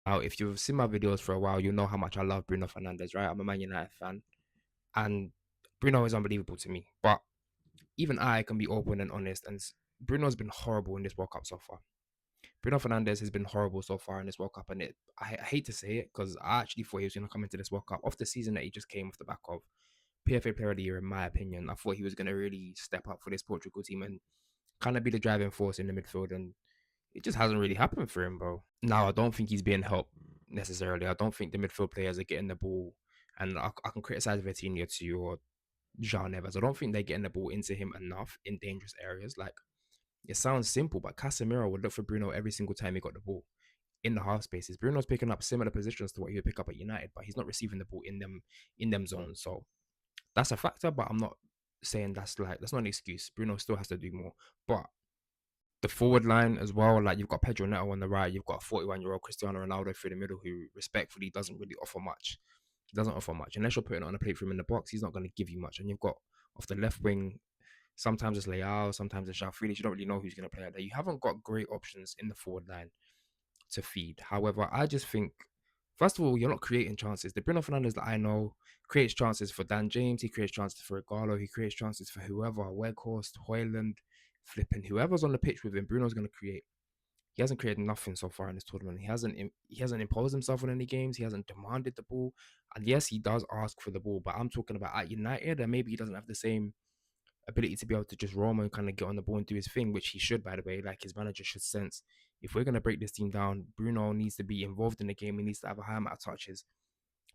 Now, if you've seen my videos for a while, you know how much I love Bruno Fernandes, right? I'm a Man United fan, and Bruno is unbelievable to me. But even I can be open and honest, and Bruno's been horrible in this World Cup so far. Bruno Fernandes has been horrible so far in this World Cup, and I hate to say it because I actually thought he was going to come into this World Cup off the season that he just came off the back of. PFA Player of the Year, in my opinion. I thought he was going to really step up for this Portugal team and kind of be the driving force in the midfield, and it just hasn't really happened for him, bro. Now, I don't think he's being helped necessarily. I don't think the midfield players are getting the ball, and I can criticize Vitinha too or Jean Neves. I don't think they're getting the ball into him enough in dangerous areas. Like, it sounds simple, but Casemiro would look for Bruno every single time he got the ball in the half spaces. Bruno's picking up similar positions to what he would pick up at United, but he's not receiving the ball in them zones. So that's a factor, but I'm not saying that's not an excuse. Bruno still has to do more. But the forward line as well, like you've got Pedro Neto on the right, you've got a 41-year-old Cristiano Ronaldo through the middle who respectfully doesn't really offer much. He doesn't offer much. Unless you're putting it on a plate for him in the box, he's not going to give you much. And you've got off the left wing, sometimes it's Leao, sometimes it's João Felix. You don't really know who's going to play out there. You haven't got great options in the forward line to feed. However, I just think, first of all, you're not creating chances. The Bruno Fernandes that I know creates chances for Dan James. He creates chances for Igalo. He creates chances for whoever, Weghorst, Hoyland, flipping whoever's on the pitch with him. Bruno's going to create. He hasn't created nothing so far in this tournament. He hasn't imposed himself on any games. He hasn't demanded the ball. And yes, he does ask for the ball, but I'm talking about at United, and maybe he doesn't have the same ability to be able to just roam and kind of get on the ball and do his thing, which he should, by the way. Like his manager should sense if we're gonna break this team down, Bruno needs to be involved in the game. He needs to have a high amount of touches,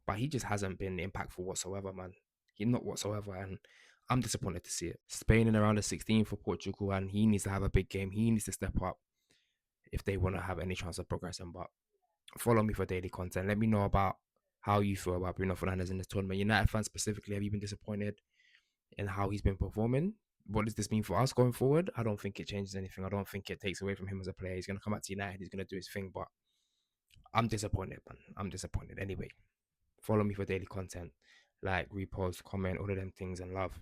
but he just hasn't been impactful whatsoever, man. He not whatsoever, and I'm disappointed to see it. Spain in around the 16 for Portugal, and he needs to have a big game. He needs to step up if they want to have any chance of progressing. But follow me for daily content. Let me know about how you feel about Bruno Fernandes in this tournament. United fans specifically, have you been disappointed in how he's been performing? What does this mean for us going forward? I don't think it changes anything. I don't think it takes away from him as a player. He's going to come back to United. He's going to do his thing. But I'm disappointed, man. I'm disappointed. Anyway, follow me for daily content. Like, repost, comment, all of them things, and love.